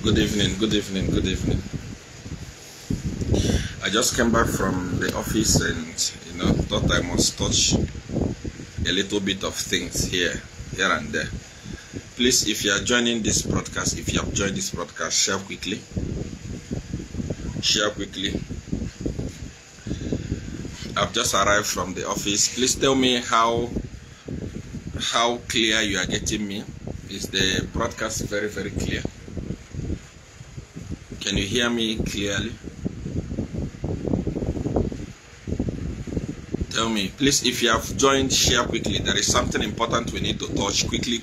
Good evening, good evening, good evening. I just came back from the office and thought I must touch a little bit of things here and there. Please, if you are joining this broadcast, if you have joined this broadcast, share quickly. Share quickly. I've just arrived from the office. Please tell me how clear you are getting me. Is the broadcast very, very clear? Can you hear me clearly? Tell me, please, if you have joined, share quickly. There is something important we need to touch quickly.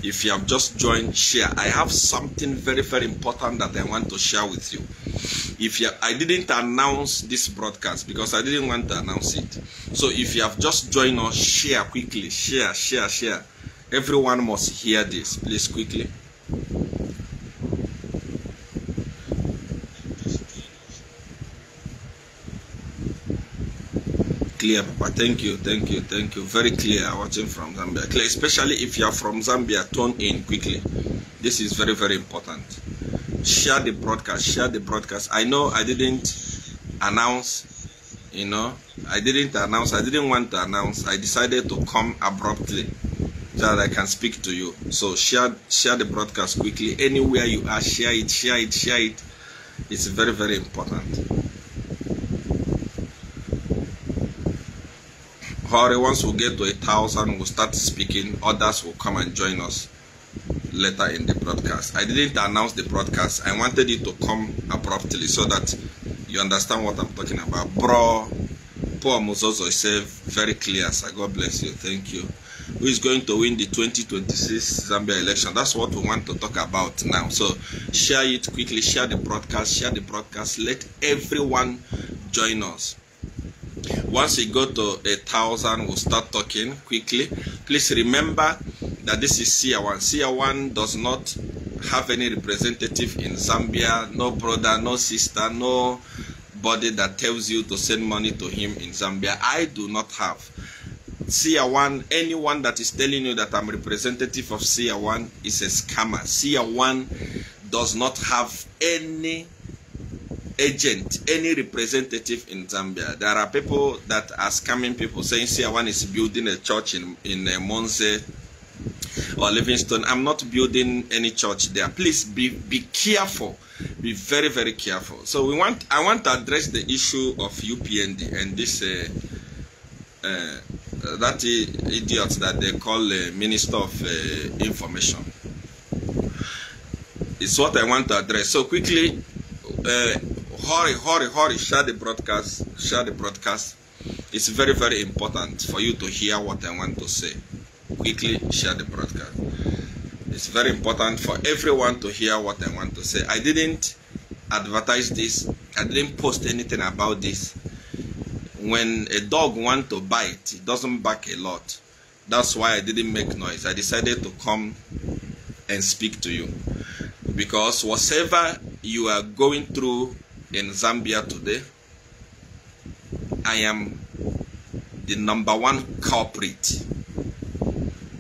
If you have just joined, share. I have something very, very important that I want to share with you. I didn't announce this broadcast because I didn't want to announce it. So if you have just joined us, share quickly. Share. Everyone must hear this, please, quickly. Clear, Papa. Thank you. Very clear, watching from Zambia. Clear, especially if you are from Zambia, tune in quickly. This is very, very important. Share the broadcast. I know I didn't announce, I didn't want to announce. I decided to come abruptly so that I can speak to you. So share the broadcast quickly. Anywhere you are, share it. It's very, very important. Hurry, once we get to 1,000, we'll start speaking. Others will come and join us later in the broadcast. I didn't announce the broadcast. I wanted it to come abruptly so that you understand what I'm talking about. Bro, Paul Muzozo is very clear, sir. God bless you. Thank you. Who is going to win the 2026 Zambia election? That's what we want to talk about now. So share it quickly. Share the broadcast. Let everyone join us. Once we go to 1,000, we'll start talking quickly. Please remember that this is Seer1. Seer1 does not have any representative in Zambia. No brother, no sister, nobody that tells you to send money to him in Zambia. I do not have. Seer1, anyone that is telling you that I'm representative of Seer1 is a scammer. Seer1 does not have any agent, any representative in Zambia. There are people that are scamming people, saying Seer1 is building a church in Monze or Livingstone. I'm not building any church there. Please be careful. Be very, very careful. So I want to address the issue of UPND and this that idiot that they call Minister of Information. It's what I want to address. So quickly, hurry, share the broadcast. It's very, very important for you to hear what I want to say. Quickly share the broadcast. It's very important for everyone to hear what I want to say. I didn't advertise this. I didn't post anything about this. When a dog wants to bite, it doesn't bark a lot. That's why I didn't make noise. I decided to come and speak to you. Because whatever you are going through in Zambia today, I am the #1 culprit.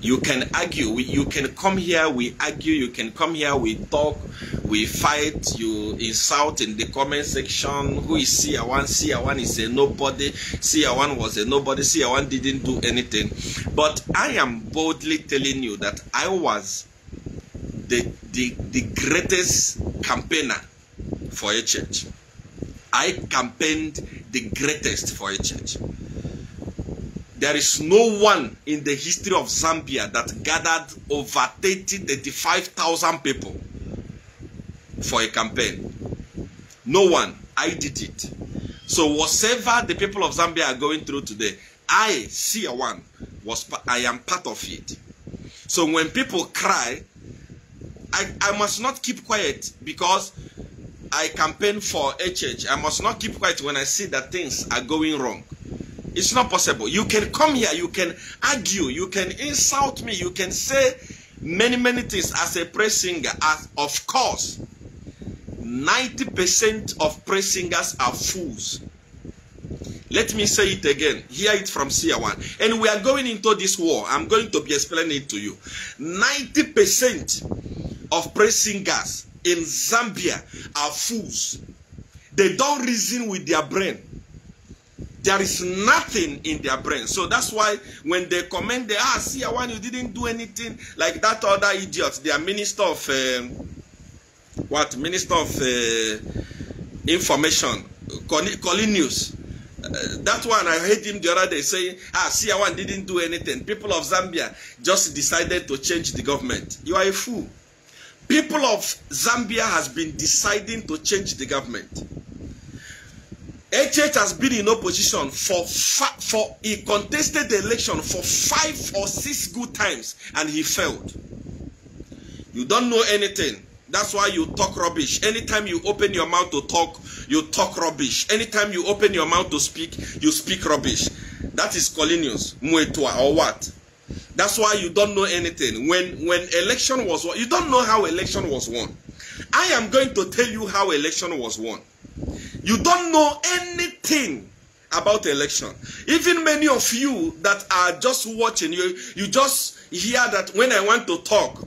You can argue, you can come here, we argue, you can come here, we talk, we fight, you insult in the comment section. Who is Seer1? Seer1 is a nobody. Seer1 was a nobody. Seer1 didn't do anything. But I am boldly telling you that I was the greatest campaigner for a church. I campaigned the greatest for a church. There is no one in the history of Zambia that gathered over 35,000 people for a campaign. No one. I did it. So whatever the people of Zambia are going through today, I, Seer1, I am part of it. So when people cry, I must not keep quiet because I campaign for a church. I must not keep quiet when I see that things are going wrong. It's not possible. You can come here, you can argue, you can insult me, you can say many things as a praise singer. Of course, 90% of praise singers are fools. Let me say it again. Hear it from Seer1. And we are going into this war. I'm going to be explaining it to you. 90% of praise singers in Zambia are fools. They don't reason with their brain. There is nothing in their brain. So that's why when they comment, they Seer1, you didn't do anything like that other idiot. They are minister of Minister of Information, Colinius. That one, I heard him the other day saying, Seer1 didn't do anything. People of Zambia just decided to change the government. You are a fool. People of Zambia has been deciding to change the government. HH has been in opposition for he contested the election for 5 or 6 good times and he failed. You don't know anything. That's why you talk rubbish. Anytime you open your mouth to talk, you talk rubbish. Anytime you open your mouth to speak, you speak rubbish. That is Colinius, Muetua, or what? That's why you don't know anything. When election was won, you don't know how election was won. I am going to tell you how election was won. You don't know anything about election. Even many of you that are just watching, you just hear that when I want to talk,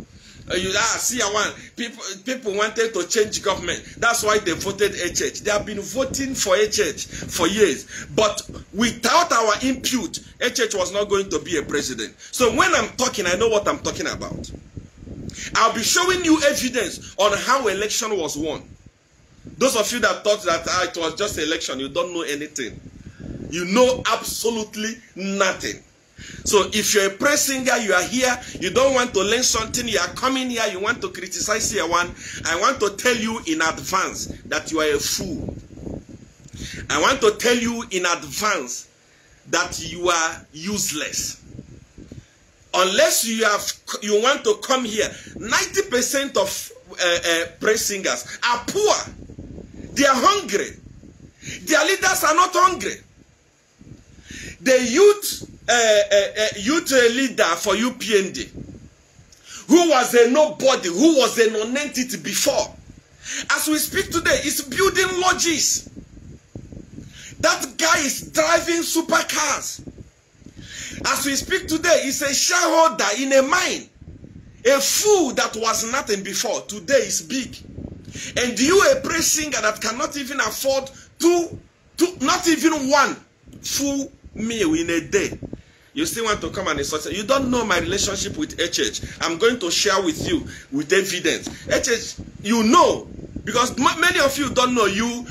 Seer1, people wanted to change government. That's why they voted HH. They have been voting for HH for years. But without our input, HH was not going to be a president. So when I'm talking, I know what I'm talking about. I'll be showing you evidence on how election was won. Those of you that thought that it was just election, you don't know anything. You know absolutely nothing. So if you're a praise singer, you are here, you don't want to learn something, you are coming here, you want to criticize Seer1, I want to tell you in advance that you are a fool. I want to tell you in advance that you are useless. Unless you want to come here, 90% of praise singers are poor. They are hungry. Their leaders are not hungry. The youth leader for UPND, who was a nobody, who was a non-entity before, as we speak today, is building lodges. That guy is driving supercars. As we speak today, he's a shareholder in a mine. A fool that was nothing before, today is big. And you, a praise singer that cannot even afford not even one full meal in a day, you still want to come and insult. You don't know my relationship with HH. I'm going to share with you with evidence. HH, you know, because many of you don't know. You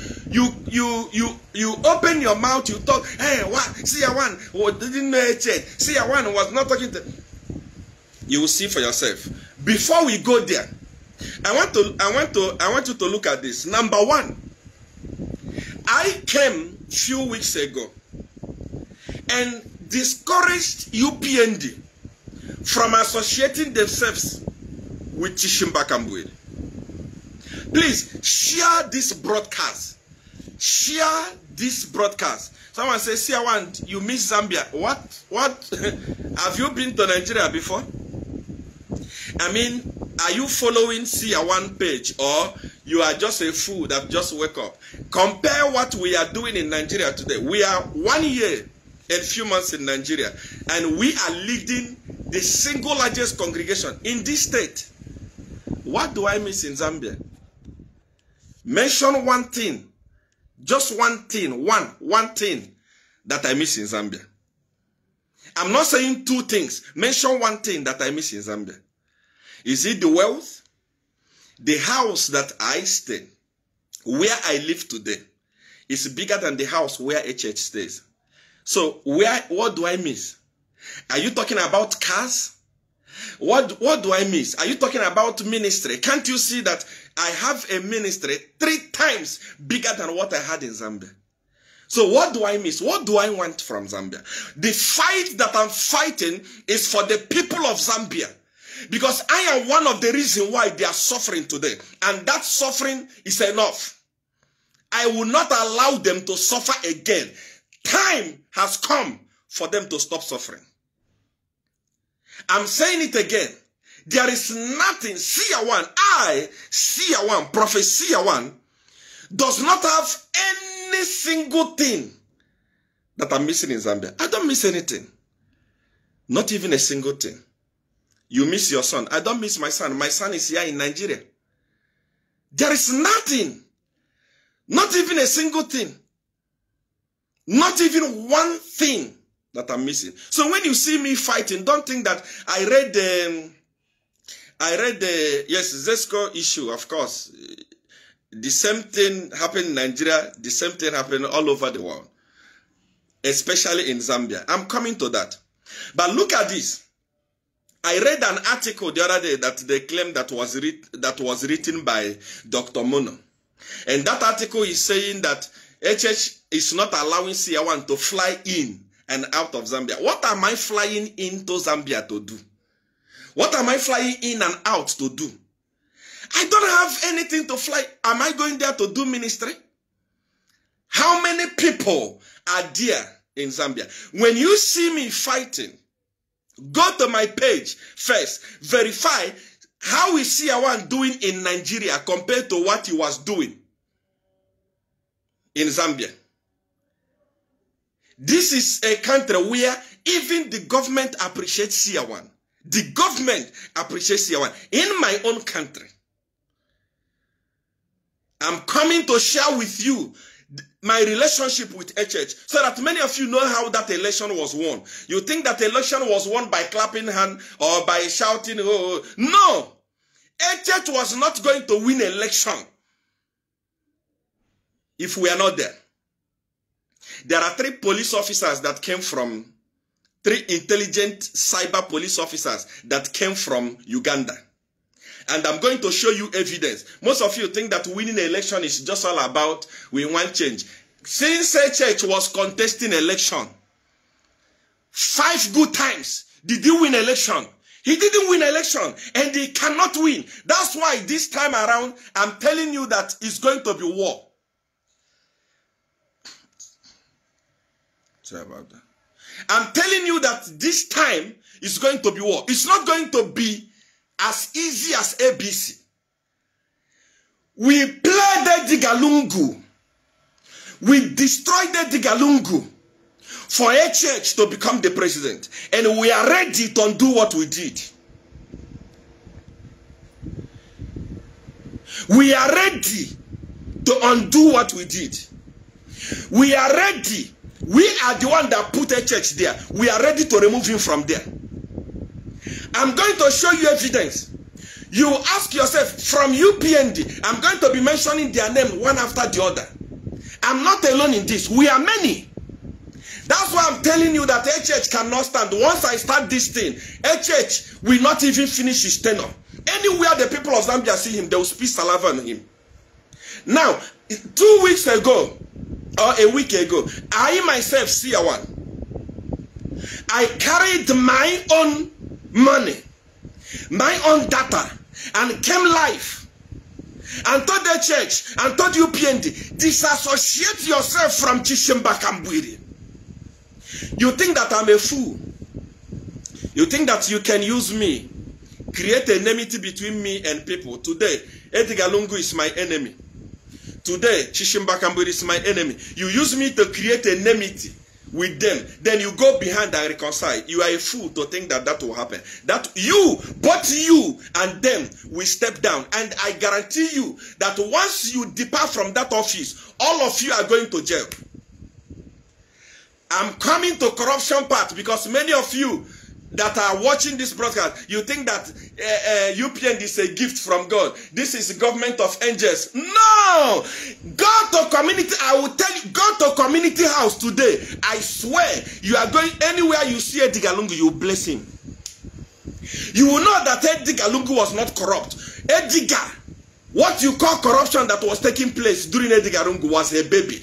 open your mouth, you talk. Hey, what? Seer1 didn't know HH. Seer1 was not talking to. You will see for yourself. Before we go there, I want you to look at this. Number one, I came few weeks ago and discouraged UPND from associating themselves with Chishimba Kambwe. Please share this broadcast. Share this broadcast. Someone says, Seer1, you miss Zambia. What? Have you been to Nigeria before? I mean, are you following Seer1 page, or you are just a fool that just wake up? Compare what we are doing in Nigeria today. We are 1 year and few months in Nigeria, and we are leading the single largest congregation in this state. What do I miss in Zambia? Mention one thing, just one thing, one thing that I miss in Zambia. I'm not saying two things. Mention one thing that I miss in Zambia. Is it the wealth? The house that I stay, where I live today, is bigger than the house where HH stays. So what do I miss? Are you talking about cars? What do I miss? Are you talking about ministry? Can't you see that I have a ministry 3 times bigger than what I had in Zambia? So what do I miss? What do I want from Zambia? The fight that I'm fighting is for the people of Zambia. Because I am one of the reasons why they are suffering today. And that suffering is enough. I will not allow them to suffer again. Time has come for them to stop suffering. I'm saying it again. There is nothing. Seer1, Seer1, Prophet Seer1, does not have any single thing that I'm missing in Zambia. I don't miss anything. Not even a single thing. You miss your son. I don't miss my son. My son is here in Nigeria. There is nothing. Not even a single thing. Not even one thing that I'm missing. So when you see me fighting, don't think that I read the yes, Zesco issue, of course. The same thing happened in Nigeria, the same thing happened all over the world, especially in Zambia. I'm coming to that. But look at this. I read an article the other day that they claimed that was written by Dr. Mono. And that article is saying that HH is not allowing Seer1 to fly in and out of Zambia. What am I flying into Zambia to do? What am I flying in and out to do? I don't have anything to fly. Am I going there to do ministry? How many people are there in Zambia? When you see me fighting, go to my page first. Verify how is Seer1 doing in Nigeria compared to what he was doing in Zambia. This is a country where even the government appreciates Seer1. The government appreciates Seer1. In my own country, I'm coming to share with you my relationship with HH so that many of you know how that election was won. You think that election was won by clapping hand or by shouting, oh, no. HH was not going to win election if we are not there. There are 3 police officers that came from, 3 intelligent cyber police officers that came from Uganda. And I'm going to show you evidence. Most of you think that winning an election is just all about we want change. Since HH was contesting election 5 good times, did he win election? He didn't win election and he cannot win. That's why this time around, I'm telling you that it's going to be war. Sorry about that. I'm telling you that this time is going to be war. It's not going to be as easy as ABC. We played the Digalungu. We destroyed the Digalungu for HH to become the president. And we are ready to undo what we did. We are ready to undo what we did. We are ready. We are the one that put HH there. We are ready to remove him from there. I'm going to show you evidence. You ask yourself, from UPND, I'm going to be mentioning their name one after the other. I'm not alone in this. We are many. That's why I'm telling you that HH cannot stand. Once I start this thing, HH will not even finish his tenure. Anywhere the people of Zambia see him, they will speak saliva on him. Now, 2 weeks ago, or a week ago, I myself, Seer1, I carried my own money, my own data, and came live and told the church and told UPND, disassociate yourself from Chishimba Kambwiri. You think that I'm a fool? You think that you can use me, create enmity between me and people? Today, Edgar Lungu is my enemy. Today, Chishimba Kambwiri is my enemy. You use me to create enmity with them, then you go behind and reconcile. You are a fool to think that that will happen. That you, both you and them, will step down. And I guarantee you that once you depart from that office, all of you are going to jail. I'm coming to corruption part because many of you that are watching this broadcast, you think that UPND is a gift from God. This is the government of angels. No! Go to community, I will tell you, go to community house today. I swear, you are going anywhere you see a Digalungu, you bless him. You will know that Digalungu was not corrupt. Ediga, what you call corruption that was taking place during Digalungu was a baby.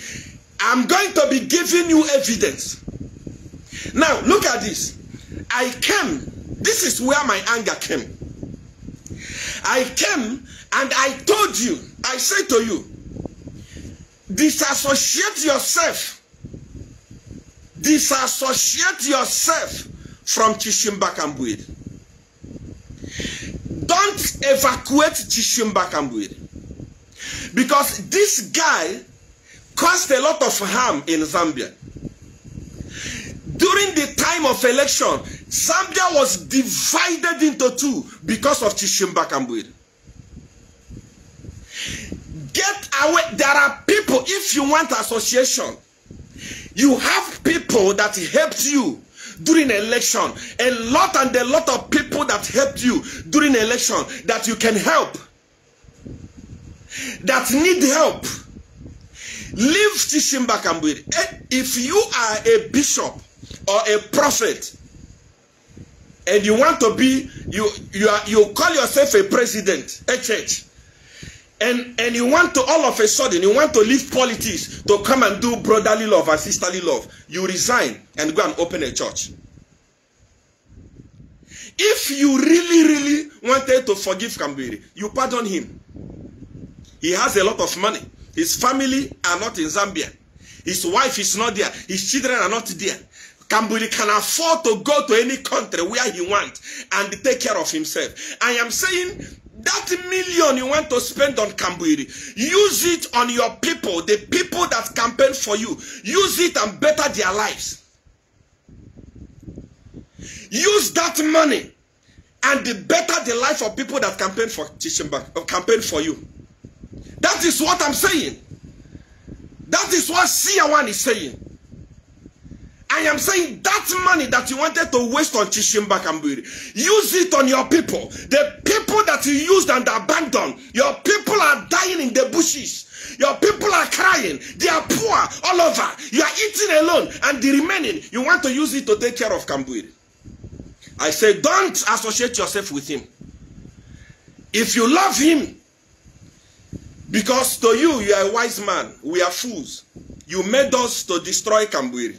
I'm going to be giving you evidence. Now, look at this. I came, this is where my anger came. I came and I told you, I said to you, disassociate yourself from Chishimba Kambwiri. Don't evacuate Chishimba Kambwiri. Because this guy caused a lot of harm in Zambia. During the time of election, Zambia was divided into 2 because of Chishimba Kambwiri. Get away. There are people, if you want association, you have people that helped you during election. A lot of people that helped you during election that you can help, that need help. Leave Chishimba Kambwiri. If you are a bishop or a prophet and you want to be, you call yourself a president, a church, and you want to, all of a sudden, you want to leave politics to come and do brotherly love and sisterly love, you resign and go and open a church. If you really wanted to forgive Kambwiri, you pardon him. He has a lot of money. His family are not in Zambia. His wife is not there. His children are not there. Kambwiri can afford to go to any country where he wants and take care of himself. I am saying that million you want to spend on Kambwiri, use it on your people, the people that campaign for you. Use it and better their lives. Use that money and better the life of people that campaign for Chishimba, or campaign for you. That is what I'm saying. That is what Seer1 is saying. I am saying that money that you wanted to waste on Chishimba Kambwiri, use it on your people. The people that you used and abandoned. Your people are dying in the bushes. Your people are crying. They are poor all over. You are eating alone, and the remaining, you want to use it to take care of Kambwiri. I say, don't associate yourself with him. If you love him, because to you, you are a wise man, we are fools. You made us to destroy Kambwiri.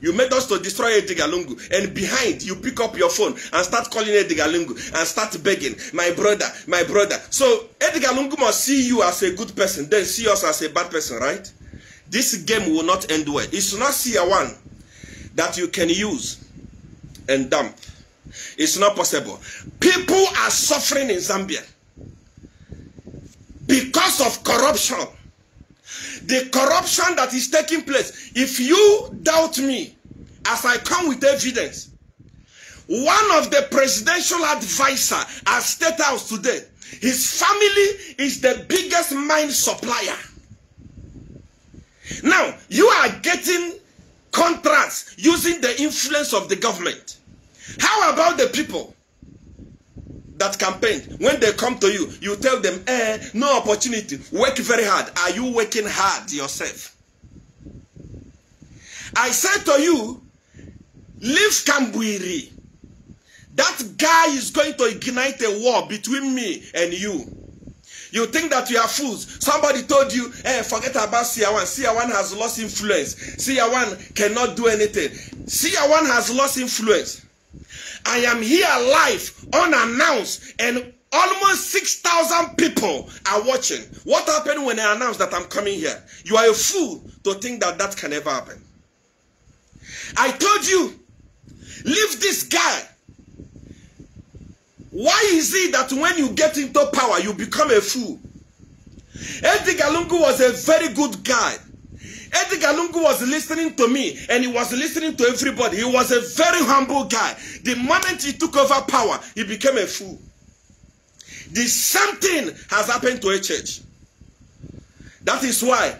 You made us to destroy Edigalungu. And behind, you pick up your phone and start calling Edigalungu and start begging, my brother, my brother. So Edigalungu must see you as a good person, then see us as a bad person, right? This game will not end well. It's not Seer1 that you can use and dump. It's not possible. People are suffering in Zambia because of corruption. The corruption that is taking place. If you doubt me, as I come with evidence, one of the presidential advisor at State House today, his family is the biggest mine supplier. Now, you are getting contracts using the influence of the government. How about the people that campaigned? When they come to you, you tell them, no opportunity, work very hard. Are you working hard yourself? I said to you, leave Kambwiri. That guy is going to ignite a war between me and you. You think that you are fools. Somebody told you, forget about Seer1. Seer1 has lost influence. Seer1 cannot do anything. Seer1 has lost influence. I am here live, unannounced, and almost 6,000 people are watching. What happened when I announced that I'm coming here? You are a fool to think that that can ever happen. I told you, leave this guy. Why is it that when you get into power, you become a fool? Edigalungu was a very good guy. Edigalungu was listening to me, and he was listening to everybody. He was a very humble guy. The moment he took over power, he became a fool. The same thing has happened to a church. That is why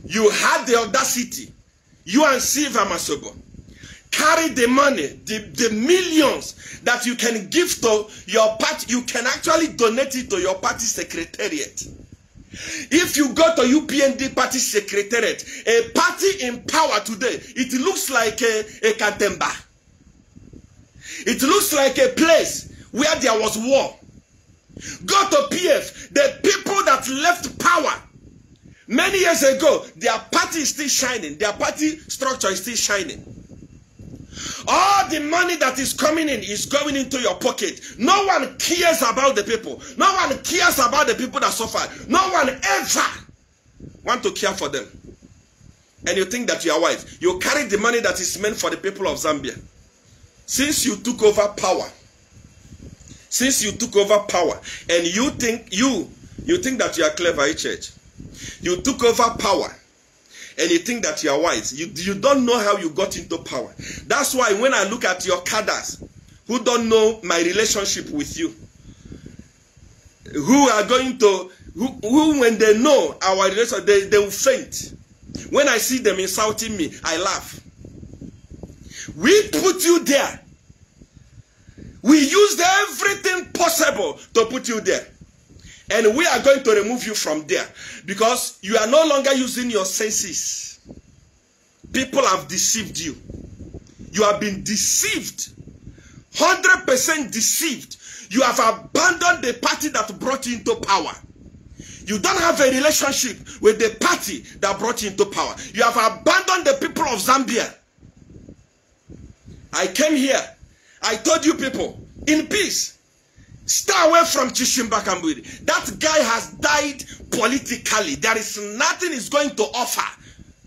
you had the audacity, you and Silva Masobo, carry the money, the millions that you can give to your party. You can actually donate it to your party secretariat. If you go to UPND party secretariat, a party in power today, it looks like a Katemba. It looks like a place where there was war. Go to PF. The people that left power many years ago, their party is still shining. Their party structure is still shining. All the money that is coming in is going into your pocket. No one cares about the people. No one cares about the people that suffer. No one ever want to care for them. And you think that you are wise. You carry the money that is meant for the people of Zambia. Since you took over power, and you think that you are clever, church. You took over power. And you think that you are wise. You don't know how you got into power. That's why when I look at your cadres who don't know my relationship with you, who are going to who when they know our relation, they will faint. When I see them insulting me, I laugh. We put you there. We used everything possible to put you there. And we are going to remove you from there. Because you are no longer using your senses. People have deceived you. You have been deceived. 100% deceived. You have abandoned the party that brought you into power. You don't have a relationship with the party that brought you into power. You have abandoned the people of Zambia. I came here. I told you people, in peace, stay away from Chishimba Kambwiri. That guy has died politically. There is nothing he's going to offer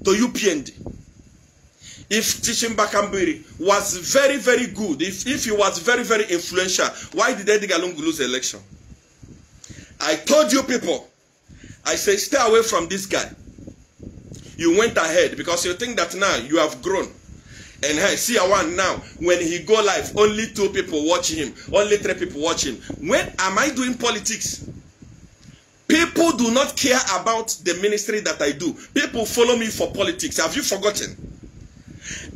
to UPND. If Chishimba Kambwiri was very, very good, if he was very, very influential, why did Edgar Lungu lose the election? I told you people, I say stay away from this guy. You went ahead because you think that now you have grown. And hey, Seer1 now, when he go live, only 2 people watch him, only 3 people watch him. When am I doing politics? People do not care about the ministry that I do. People follow me for politics. Have you forgotten?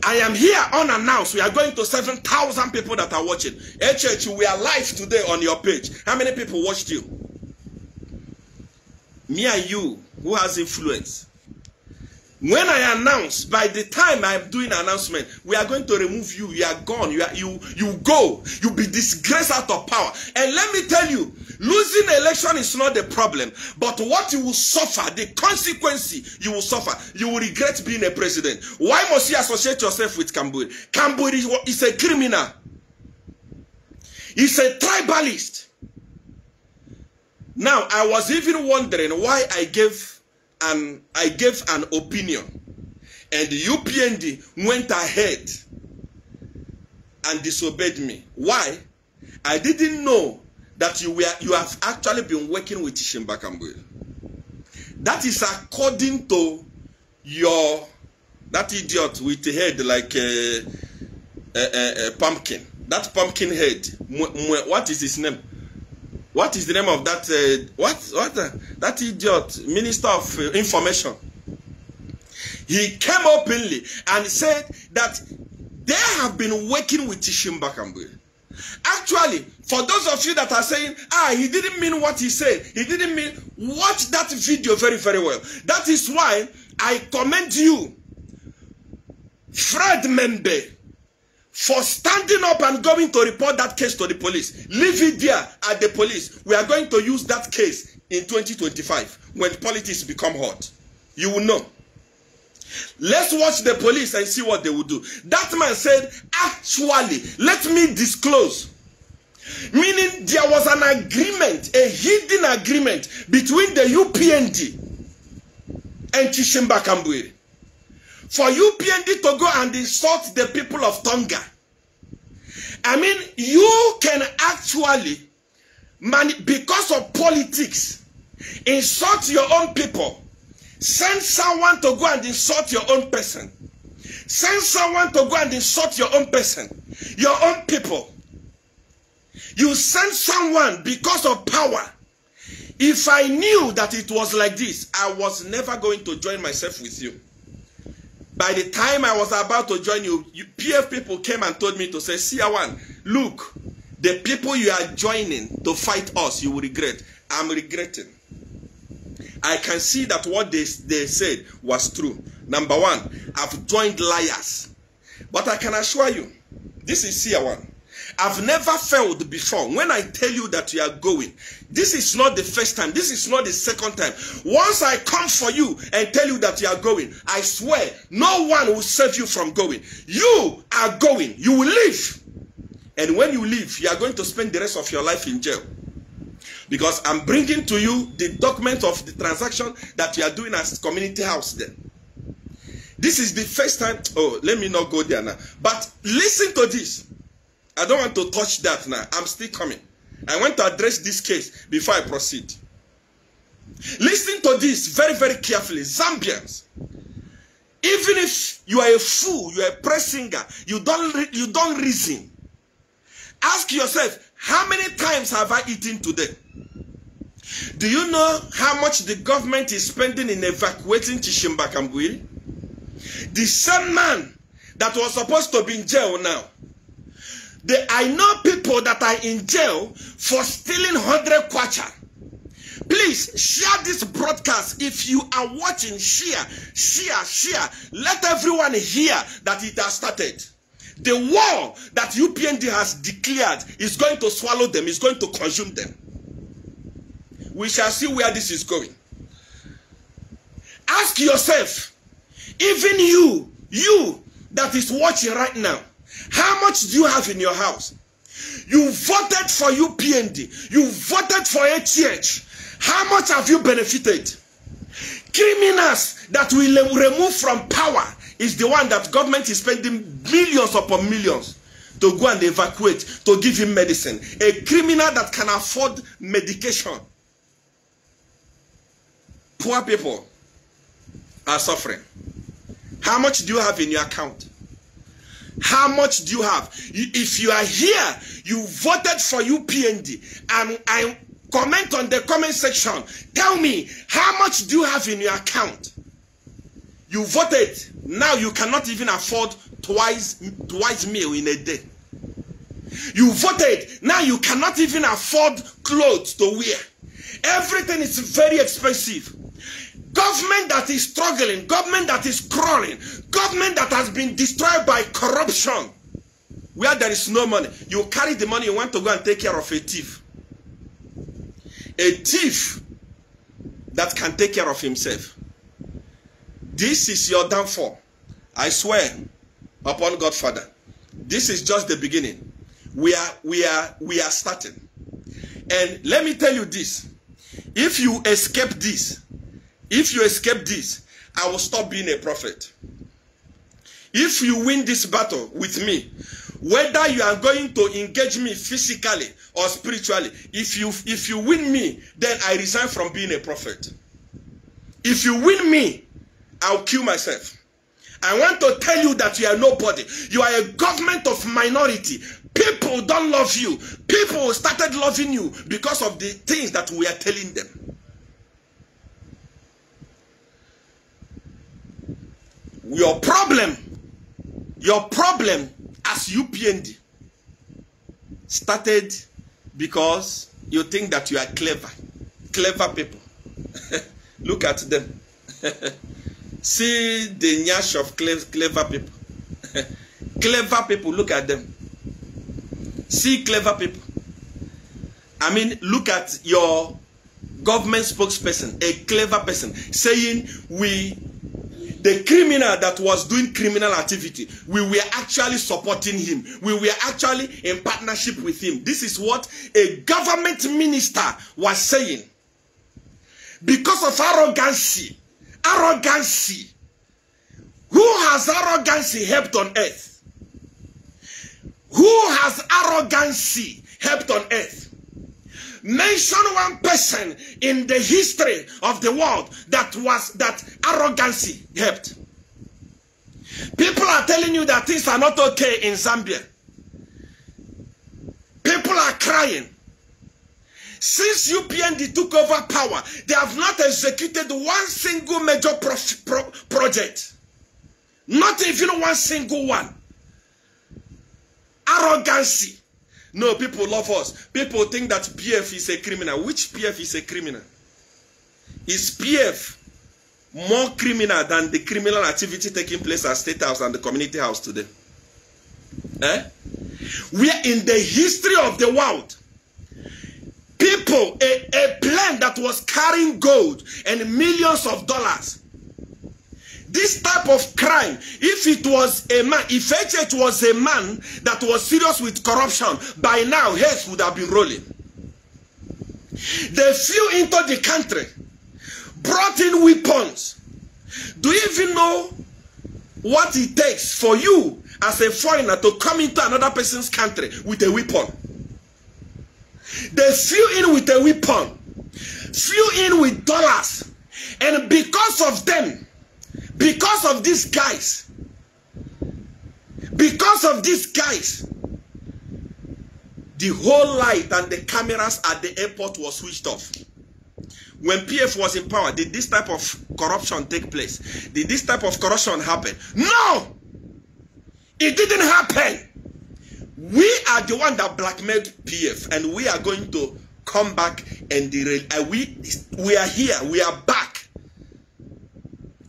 I am here unannounced. We are going to 7,000 people that are watching. HH, we are live today on your page. How many people watched you? Me and you, who has influence. When I announce, by the time I'm doing an announcement, we are going to remove you. You are gone. You go. You'll be disgraced out of power. And let me tell you, losing the election is not the problem. But what you will suffer, the consequence you will suffer, you will regret being a president. Why must you associate yourself with Kambwiri? Kambwiri is a criminal. He's a tribalist. Now, I was even wondering why I gave an opinion, and the UPND went ahead and disobeyed me. Why? I didn't know that you have actually been working with Chishimba Kambwiri. That is according to that idiot with the head like a pumpkin. That pumpkin head. What is his name? What is the name of that? That idiot, Minister of Information. He came openly and said that they have been working with Chishimba Kambwiri. Actually, for those of you that are saying, he didn't mean what he said. He didn't mean, watch that video very, very well. That is why I commend you, Fred Membe, for standing up and going to report that case to the police. Leave it there at the police. We are going to use that case in 2025 when politics become hot. You will know. Let's watch the police and see what they will do. That man said, actually, let me disclose. Meaning there was an agreement, a hidden agreement between the UPND and Chishimba Kambwiri. For UPND to go and insult the people of Tonga. I mean, you can actually, because of politics, insult your own people. Send someone to go and insult your own person. Send someone to go and insult your own person. Your own people. You send someone because of power. If I knew that it was like this, I was never going to join myself with you. By the time I was about to join you, PF people came and told me to say, Seer1, look, the people you are joining to fight us, you will regret. I'm regretting. I can see that what they said was true. Number one, I've joined liars. But I can assure you, this is Seer1. I've never failed before. When I tell you that you are going, this is not the first time. This is not the second time. Once I come for you and tell you that you are going, I swear, no one will save you from going. You are going. You will leave. And when you leave, you are going to spend the rest of your life in jail. Because I'm bringing to you the document of the transaction that you are doing as community house there. This is the first time. Oh, let me not go there now. But listen to this. I don't want to touch that now. I'm still coming. I want to address this case before I proceed. Listen to this very, very carefully. Zambians, even if you are a fool, you are a press singer, you don't reason. Ask yourself, how many times have I eaten today? Do you know how much the government is spending in evacuating Chimbakambwiri? The same man that was supposed to be in jail now. I know people that are in jail for stealing 100 kwacha. Please share this broadcast. If you are watching, share. Let everyone hear that it has started. The war that UPND has declared is going to swallow them, is going to consume them. We shall see where this is going. Ask yourself, even you that is watching right now, how much do you have in your house? You voted for UPND. You voted for HH. How much have you benefited? Criminals that will remove from power is the one that government is spending millions upon millions to go and evacuate, to give him medicine. A criminal that can afford medication. Poor people are suffering. How much do you have in your account? How much do you have? If you are here, you voted for UPND, and I comment on the comment section. Tell me, how much do you have in your account? You voted. Now you cannot even afford twice meal in a day. You voted. Now you cannot even afford clothes to wear. Everything is very expensive. Government that is struggling, government that is crawling, government that has been destroyed by corruption, where there is no money. You carry the money, you want to go and take care of a thief. A thief that can take care of himself. This is your downfall. I swear upon Godfather. This is just the beginning. We are starting. And let me tell you this. If you escape this, I will stop being a prophet. If you win this battle with me, whether you are going to engage me physically or spiritually, if you win me, then I resign from being a prophet. If you win me, I'll kill myself. I want to tell you that you are nobody. You are a government of minority. People don't love you. People started loving you because of the things that we are telling them. Your problem as UPND started because you think that you are clever people. Look at them. See the nyash of clever people. Clever people, look at them. See clever people. I mean, look at your government spokesperson, a clever person, saying the criminal that was doing criminal activity, we were actually supporting him. We were actually in partnership with him. This is what a government minister was saying. Because of arrogancy. Who has arrogancy helped on earth? Who has arrogancy helped on earth? Mention one person in the history of the world that arrogancy helped. People are telling you that things are not okay in Zambia. People are crying. Since UPND took over power, they have not executed one single major project. Not even one single one. Arrogancy. No, people love us. People think that PF is a criminal. Which PF is a criminal? Is PF more criminal than the criminal activity taking place at State House and the Community House today? We are in the history of the world. People, a plane that was carrying gold and millions of dollars. This type of crime, if it was a man, if HH was a man that was serious with corruption, by now heads would have been rolling. They flew into the country, brought in weapons. Do you even know what it takes for you as a foreigner to come into another person's country with a weapon? They flew in with a weapon, flew in with dollars, and because of them, because of these guys, the whole light and the cameras at the airport was switched off. When PF was in power, did this type of corruption take place? Did this type of corruption happen? No! It didn't happen. We are the one that blackmailed PF, and we are going to come back and we are here. We are back.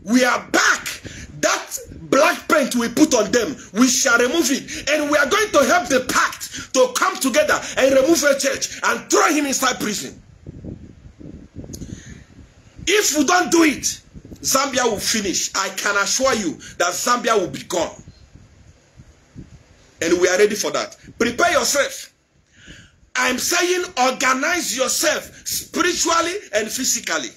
We are back. That black paint we put on them, we shall remove it, and we are going to help the pact to come together and remove a church and throw him inside prison. If we don't do it, Zambia will finish. I can assure you that Zambia will be gone. And we are ready for that. Prepare yourself. I'm saying organize yourself spiritually and physically.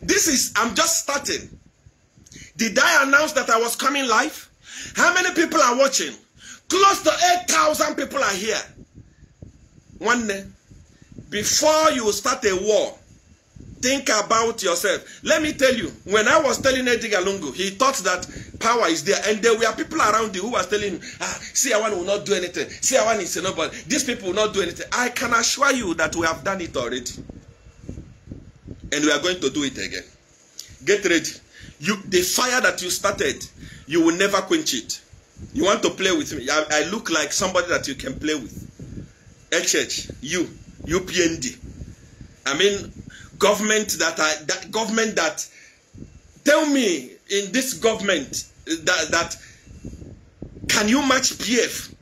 This is, I'm just starting. Did I announce that I was coming live? How many people are watching? Close to 8,000 people are here. One day, before you start a war, think about yourself. Let me tell you, when I was telling Edgar Lungu, he thought that power is there, and there were people around you who were telling him, Seer1 will not do anything. Seer1 is nobody. These people will not do anything. I can assure you that we have done it already. And we are going to do it again. Get ready. The fire that you started, you will never quench it. You want to play with me? I look like somebody that you can play with. HH, UPND. I mean, government that tell me in this government that can you match PF?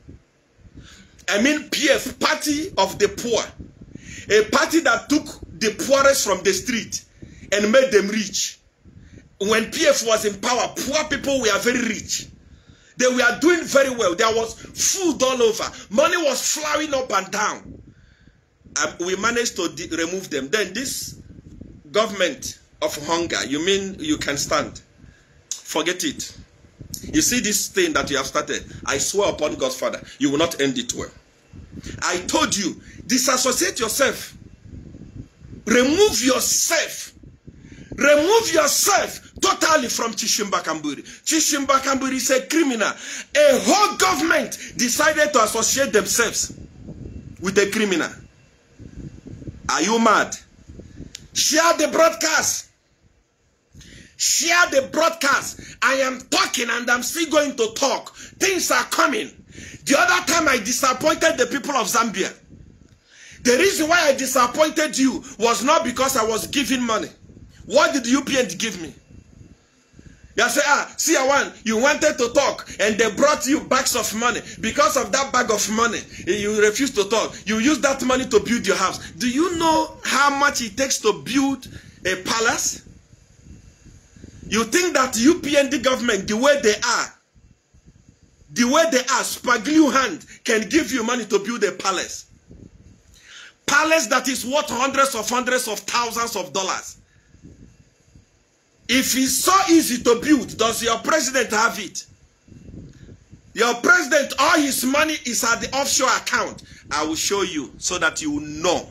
I mean PF, party of the poor. A party that took the poorest from the street and made them rich. When PF was in power, poor people were very rich. They were doing very well. There was food all over. Money was flowing up and down. We managed to remove them. Then this government of hunger, you mean you can stand? Forget it. You see this thing that you have started, I swear upon God's Father, you will not end it well. I told you, disassociate yourself. Remove yourself. Remove yourself totally from Chishimba Kamburi. Chishimba Kamburi is a criminal. A whole government decided to associate themselves with a criminal. Are you mad? Share the broadcast. Share the broadcast. I am talking and I'm still going to talk. Things are coming. The other time I disappointed the people of Zambia. The reason why I disappointed you was not because I was giving money. What did UPND give me? You say, Seer1, you wanted to talk and they brought you bags of money. Because of that bag of money, you refused to talk. You used that money to build your house. Do you know how much it takes to build a palace? You think that UPND government, the way they are, Spaglu hand can give you money to build a palace. Palace that is worth hundreds of thousands of dollars. If it's so easy to build, does your president have it? Your president, all his money is at the offshore account. I will show you so that you know.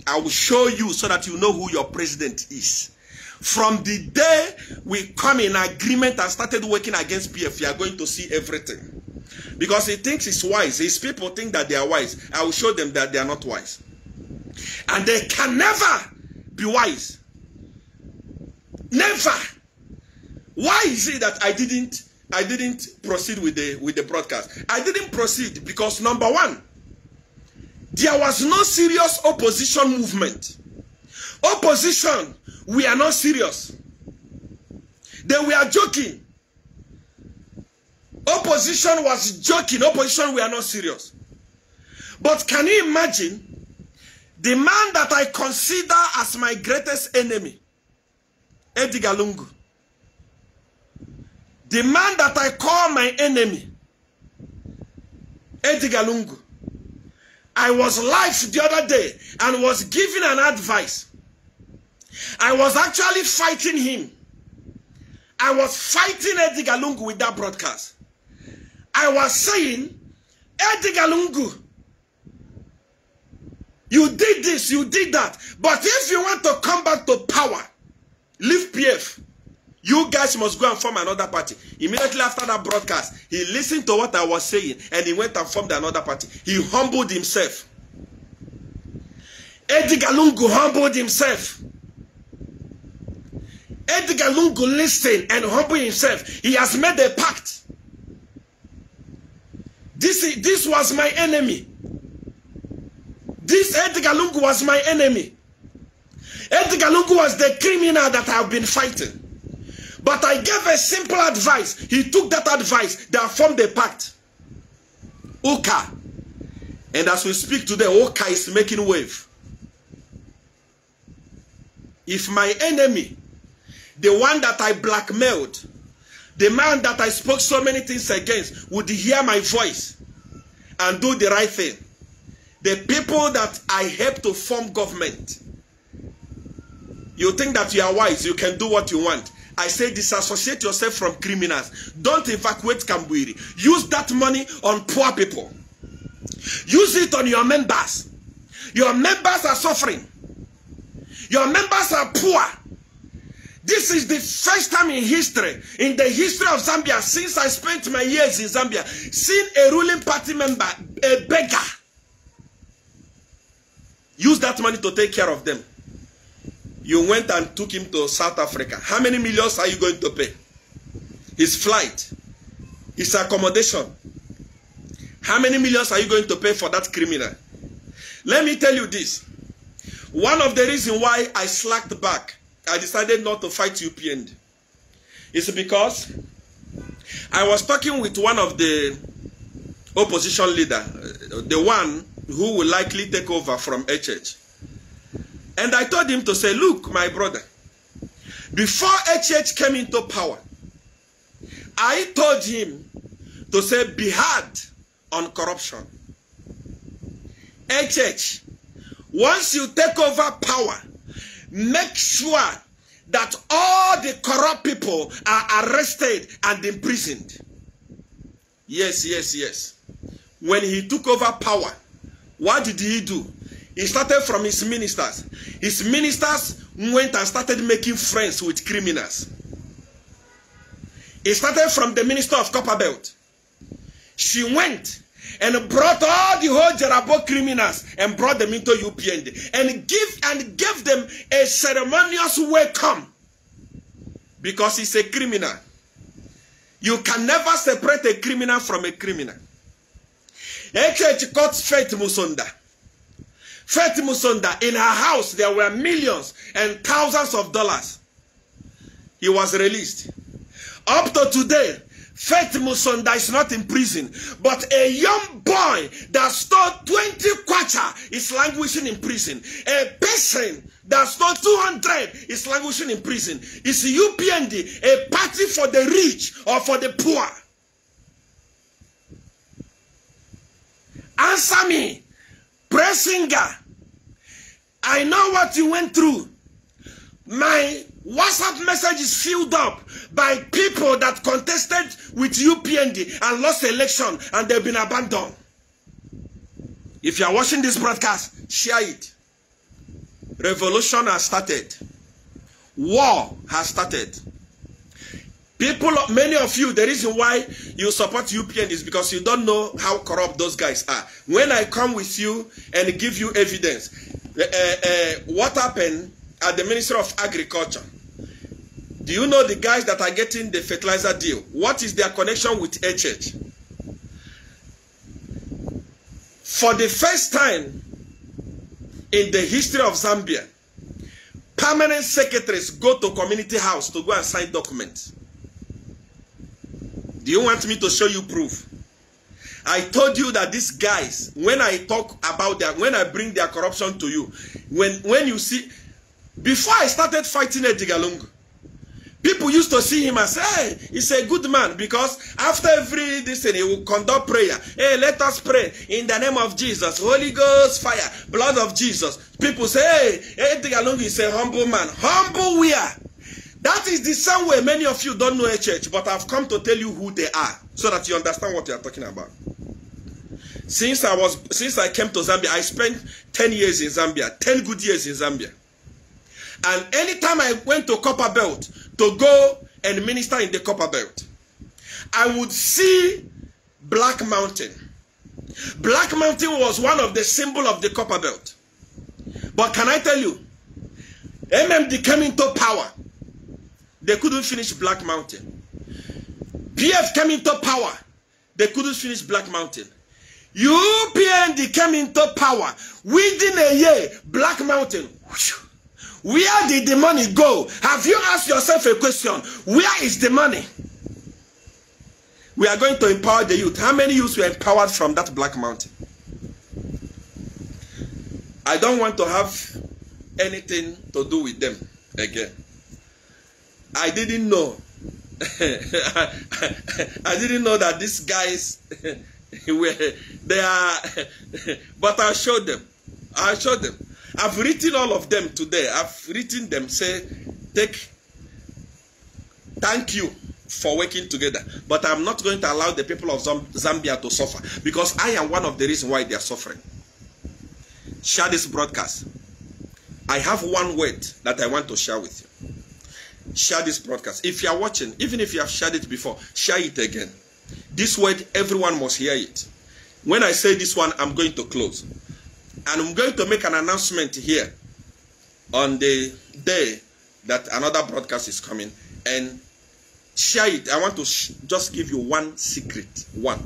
I will show you so that you know who your president is. From the day we come in agreement and started working against PF, you are going to see everything. Because he thinks he's wise. His people think that they are wise. I will show them that they are not wise. And they can never be wise. Never. Why is it that I didn't proceed with the broadcast? I didn't proceed because number one, there was no serious opposition movement. Opposition, we are not serious. They were joking. Opposition was joking. Opposition, we are not serious. But can you imagine the man that I consider as my greatest enemy, Edgar Lungu, the man that I call my enemy, Edgar Lungu. I was live the other day and was giving an advice. I was actually fighting him. I was fighting Edgar Lungu with that broadcast. I was saying, Edgar Lungu, you did this, you did that. But if you want to come back to power, leave PF. You guys must go and form another party. Immediately after that broadcast, he listened to what I was saying and he went and formed another party. He humbled himself. Edgar Lungu humbled himself. Edgar Lungu listened and humbled himself. He has made a pact. This was my enemy. This Edgar Lungu was my enemy. Edgar Lungu was the criminal that I've been fighting. But I gave a simple advice. He took that advice. They have formed a pact. Oka. And as we speak today, Oka is making wave. If my enemy, the one that I blackmailed, the man that I spoke so many things against, would hear my voice and do the right thing, the people that I helped to form government, you think that you are wise, you can do what you want. I say disassociate yourself from criminals. Don't evacuate Kambwiri. Use that money on poor people. Use it on your members. Your members are suffering. Your members are poor. This is the first time in history, in the history of Zambia, since I spent my years in Zambia, seeing a ruling party member, a beggar, use that money to take care of them. You went and took him to South Africa. How many millions are you going to pay? His flight, his accommodation. How many millions are you going to pay for that criminal? Let me tell you this. One of the reasons why I slacked back, I decided not to fight UPND, is because I was talking with one of the opposition leaders, the one who will likely take over from HH. And I told him to say, look, my brother, before HH came into power, I told him to say, be hard on corruption. HH, once you take over power, make sure that all the corrupt people are arrested and imprisoned. Yes, yes, yes. When he took over power, what did he do? He started from his ministers. His ministers went and started making friends with criminals. He started from the minister of Copperbelt. She went and brought all the whole Jarabo criminals and brought them into UPND and gave them a ceremonious welcome, because he's a criminal. You can never separate a criminal from a criminal. HH caught Faith Musonda. Faith Musonda, in her house there were millions and thousands of dollars. He was released. Up to today, Faith Musonda is not in prison, but a young boy that stole 20 kwacha is languishing in prison. A person that stole 200 is languishing in prison. Is UPND a party for the rich or for the poor? Answer me. Praise singer, I know what you went through. My WhatsApp message is filled up by people that contested with UPND and lost election and they've been abandoned. If you are watching this broadcast, share it. Revolution has started. War has started. People, many of you, the reason why you support UPND is because you don't know how corrupt those guys are. When I come with you and give you evidence, what happened at the Ministry of Agriculture? Do you know the guys that are getting the fertilizer deal? What is their connection with HH? For the first time in the history of Zambia, permanent secretaries go to community house to go and sign documents. Do you want me to show you proof? I told you that these guys, when I talk about that, when I bring their corruption to you, when you see, before I started fighting Edgar Lungu, people used to see him and say, hey, he's a good man, because after every this thing, he will conduct prayer. Hey, let us pray in the name of Jesus. Holy Ghost, fire, blood of Jesus. People say, hey, Edgar Lungu is a humble man. Humble where? That is the same way many of you don't know HH, but I've come to tell you who they are so that you understand what you are talking about. Since I came to Zambia, I spent 10 years in Zambia, 10 good years in Zambia. And anytime I went to Copperbelt to go and minister in the Copperbelt, I would see Black Mountain. Black Mountain was one of the symbols of the Copperbelt. But can I tell you, MMD came into power. They couldn't finish Black Mountain. PF came into power. They couldn't finish Black Mountain. UPND came into power. Within a year, Black Mountain. Where did the money go? Have you asked yourself a question? Where is the money? We are going to empower the youth. How many youths were empowered from that Black Mountain? I don't want to have anything to do with them again. I didn't know. I didn't know that these guys they are, but I'll show them. I'll show them. I've written all of them today. I've written them, say, thank you for working together. But I'm not going to allow the people of Zambia to suffer, because I am one of the reasons why they are suffering. Share this broadcast. I have one word that I want to share with you. Share this broadcast. If you are watching, even if you have shared it before, share it again. This word, everyone must hear it. When I say this one, I'm going to close. And I'm going to make an announcement here on the day that another broadcast is coming. And share it. I want to just give you one secret. One.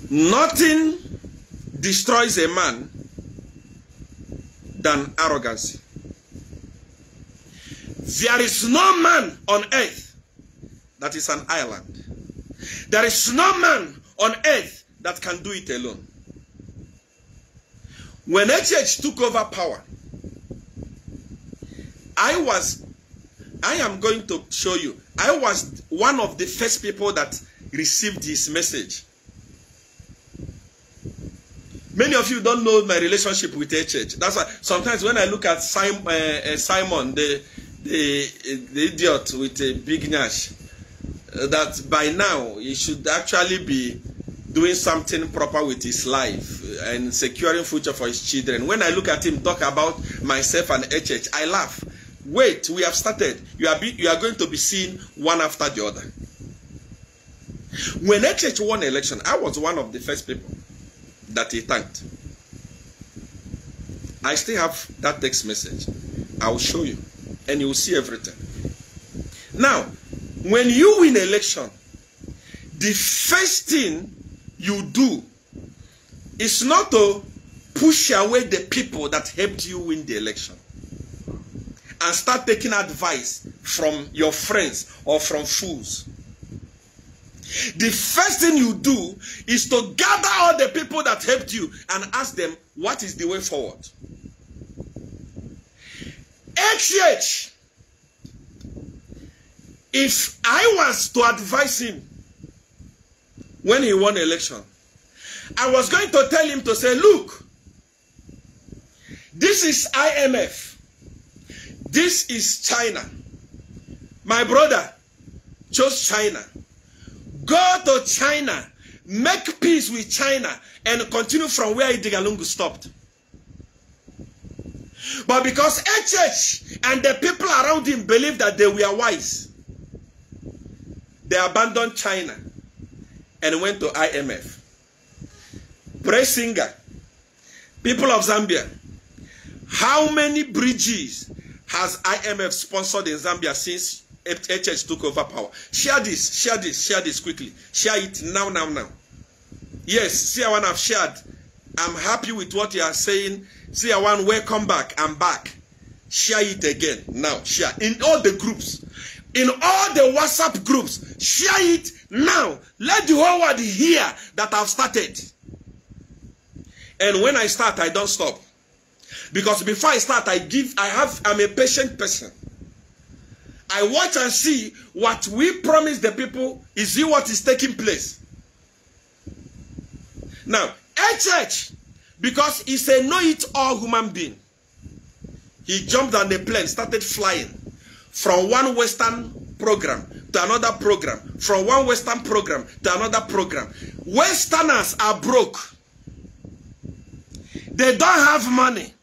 Nothing destroys a man than arrogance. There is no man on earth that is an island. There is no man on earth that can do it alone. When HH took over power, I am going to show you, I was one of the first people that received his message. Many of you don't know my relationship with HH. That's why sometimes when I look at Simon, the idiot with a big nash, that by now he should actually be doing something proper with his life and securing future for his children. When I look at him talk about myself and HH, I laugh. Wait, we have started. You are going to be seen one after the other. When HH won election, I was one of the first people that he thanked. I still have that text message. I will show you, and you will see everything. Now, when you win election, the first thing you do is not to push away the people that helped you win the election and start taking advice from your friends or from fools. The first thing you do is to gather all the people that helped you and ask them, what is the way forward? HH, if I was to advise him when he won election, I was going to tell him to say, look, this is IMF. This is China. My brother chose China. Go to China, make peace with China, and continue from where Idigalungu stopped. But because HH and the people around him believed that they were wise, they abandoned China and went to IMF. Praise singer, people of Zambia, how many bridges has IMF sponsored in Zambia since HH took over power? Share this, share this, share this quickly. Share it now. Yes, Seer1 have shared. I'm happy with what you are saying. Seer1, welcome back. I'm back. Share it again. Now, share. In all the groups. In all the WhatsApp groups. Share it now. Let the whole world hear that I've started. And when I start, I don't stop. Because before I start, I'm a patient person. I watch and see what we promise the people is what is taking place. Now, HH, because he's a know-it-all human being, he jumped on the plane, started flying from one Western program to another program, from one Western program to another program. Westerners are broke. They don't have money.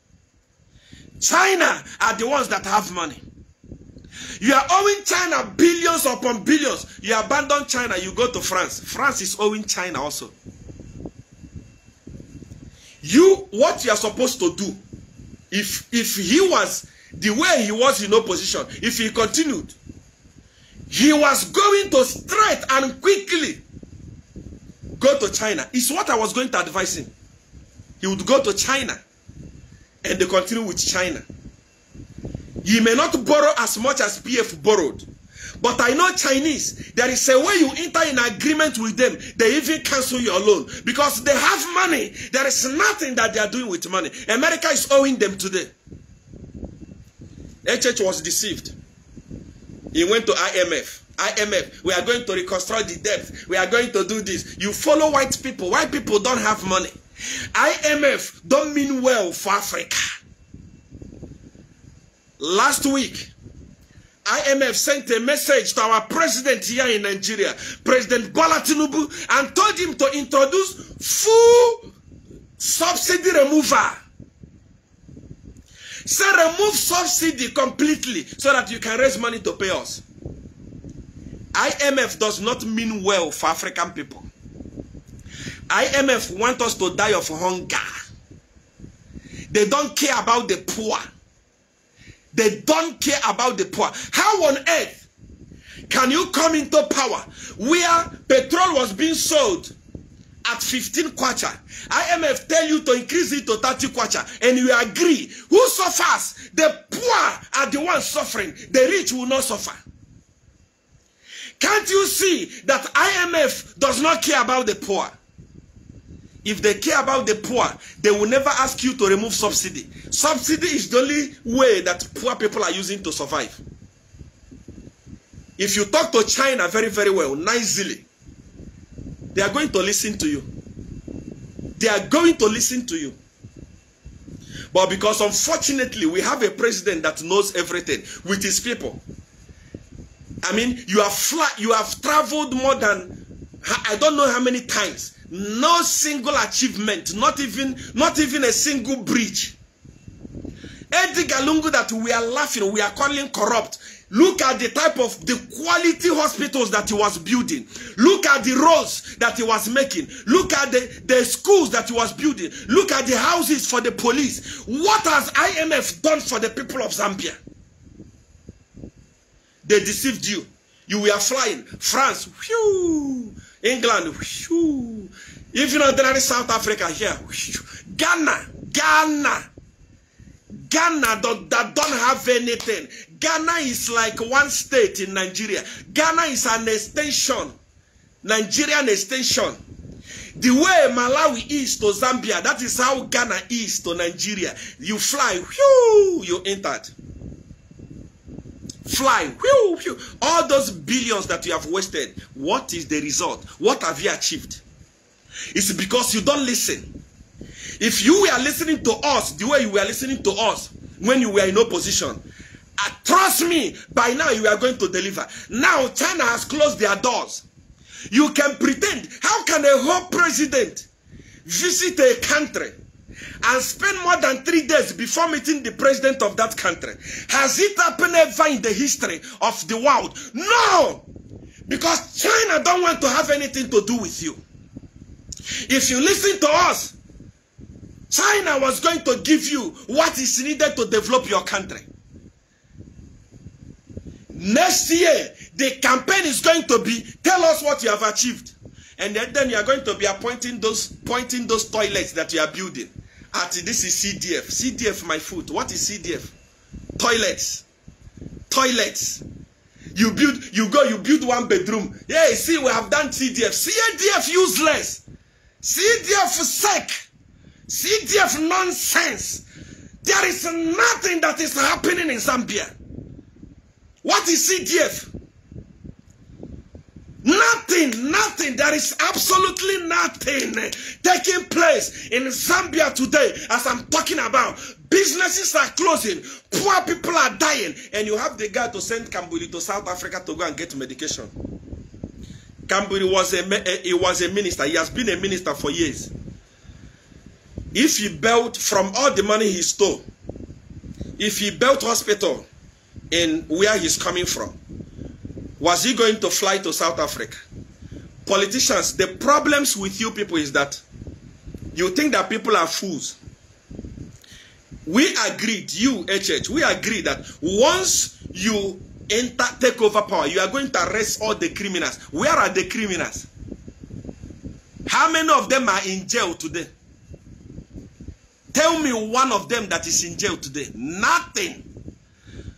China are the ones that have money. You are owing China billions upon billions. You abandon China, you go to France. France is owing China also. What you are supposed to do, if he was the way he was in opposition, if he continued, he was going to straight and quickly go to China. It's what I was going to advise him. He would go to China and they continue with China. He may not borrow as much as PF borrowed. But I know Chinese, there is a way you enter in agreement with them. They even cancel your loan because they have money. There is nothing that they are doing with money. America is owing them today. HH was deceived. He went to IMF. IMF, we are going to reconstruct the debt. We are going to do this. You follow white people. White people don't have money. IMF don't mean well for Africa. Last week, IMF sent a message to our president here in Nigeria, President Bola Tinubu, and told him to introduce full subsidy remover. Say remove subsidy completely so that you can raise money to pay us. IMF does not mean well for African people. IMF want us to die of hunger. They don't care about the poor. They don't care about the poor. How on earth can you come into power where petrol was being sold at 15 kwacha? IMF tell you to increase it to 30 kwacha and you agree. Who suffers? The poor are the ones suffering. The rich will not suffer. Can't you see that IMF does not care about the poor? If they care about the poor, they will never ask you to remove subsidy. Subsidy is the only way that poor people are using to survive. If you talk to China very, very well, nicely, they are going to listen to you. They are going to listen to you. But because unfortunately we have a president that knows everything with his people. I mean, you have traveled more than, I don't know how many times. No single achievement, not even a single bridge. Edgar Lungu that we are laughing, we are calling corrupt. Look at the type of the quality hospitals that he was building. Look at the roads that he was making. Look at the schools that he was building. Look at the houses for the police. What has IMF done for the people of Zambia? They deceived you. You were flying. France, whew. England, whew. Even ordinary South Africa here, whew. Ghana that don't have anything. Ghana is like one state in Nigeria. Ghana is an extension, Nigerian extension. The way Malawi is to Zambia, that is how Ghana is to Nigeria. You fly, whew, you entered. Fly, whew, whew. All those billions that you have wasted, what is the result? What have you achieved? It's because you don't listen. If you were listening to us the way you were listening to us when you were in opposition, trust me, by now you are going to deliver. Now China has closed their doors. You can pretend. How can a whole president visit a country and spend more than 3 days before meeting the president of that country? Has it happened ever in the history of the world? No! Because China don't want to have anything to do with you. If you listen to us, China was going to give you what is needed to develop your country. Next year, the campaign is going to be, tell us what you have achieved. And then you are going to be pointing those toilets that you are building. This is CDF. CDF, my foot. What is CDF? Toilets. Toilets. You build 1 bedroom. Yeah, see, we have done CDF. CDF useless. CDF sec. CDF nonsense. There is nothing that is happening in Zambia. What is CDF? Nothing. There is absolutely nothing taking place in Zambia today as I'm talking about. Businesses are closing. Poor people are dying. And you have the guy to send Kambuli to South Africa to go and get medication. Kambuli was a minister. He has been a minister for years. If he built from all the money he stole, if he built hospital in where he's coming from, was he going to fly to South Africa? Politicians, the problems with you people is that You think that people are fools. We agreed, you HH, we agreed that once you take over power, you are going to arrest all the criminals. Where are the criminals? How many of them are in jail today? Tell me one of them that is in jail today. Nothing.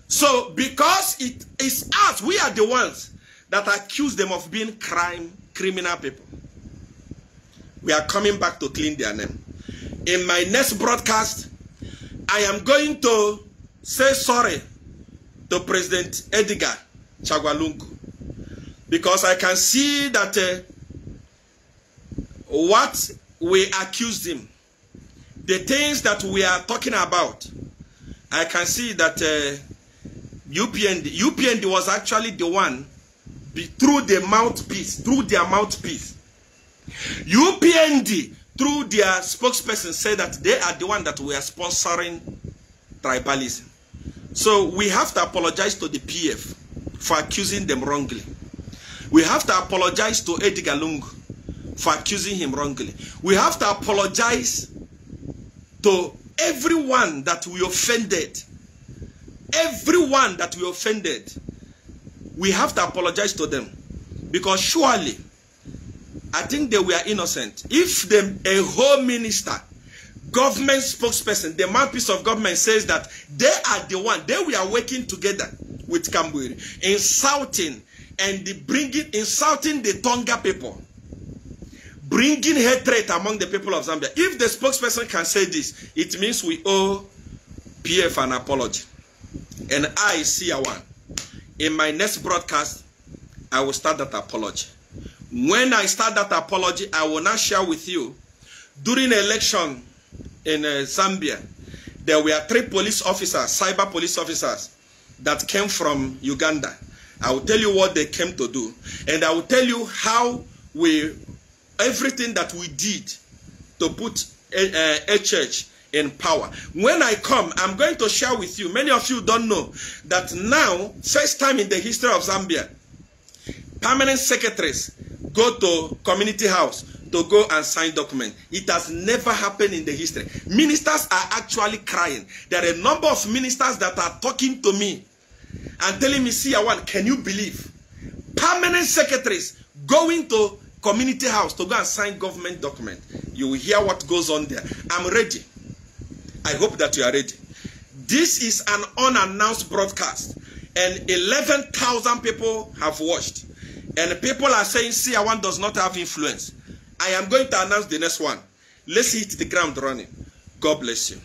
So because it is us, we are the ones that accuse them of being criminal people. We are coming back to clean their name. In my next broadcast, I am going to say sorry to President Edgar Chagwalungu, because I can see that what we accused him, the things that we are talking about, I can see that UPND was actually the one through their mouthpiece. UPND, through their spokesperson, said that they are the one that we are sponsoring tribalism. So we have to apologize to the PF for accusing them wrongly. We have to apologize to Edgar Lungu for accusing him wrongly. We have to apologize to everyone that we offended. Everyone that we offended, we have to apologize to them. Because surely, I think they were innocent. If a whole minister, government spokesperson, the mouthpiece of government says that they are the one, they were working together with Kamburi, insulting the Tonga people, bringing hatred among the people of Zambia. If the spokesperson can say this, it means we owe PF an apology. And I, Seer1, in my next broadcast, I will start that apology. When I start that apology, I will now share with you, during the election in Zambia, there were 3 police officers, cyber police officers, that came from Uganda. I will tell you what they came to do. And I will tell you how everything that we did to put a church in power. When I come, I'm going to share with you, many of you don't know, that now, first time in the history of Zambia, permanent secretaries go to community house to go and sign document. It has never happened in the history. Ministers are actually crying. There are a number of ministers that are talking to me and telling me, Seer1, can you believe? Permanent secretaries going to community house to go and sign government document. You will hear what goes on there. I'm ready. I hope that you are ready. This is an unannounced broadcast, and 11,000 people have watched. And people are saying Seer1 does not have influence. I am going to announce the next one. Let's hit the ground running. God bless you.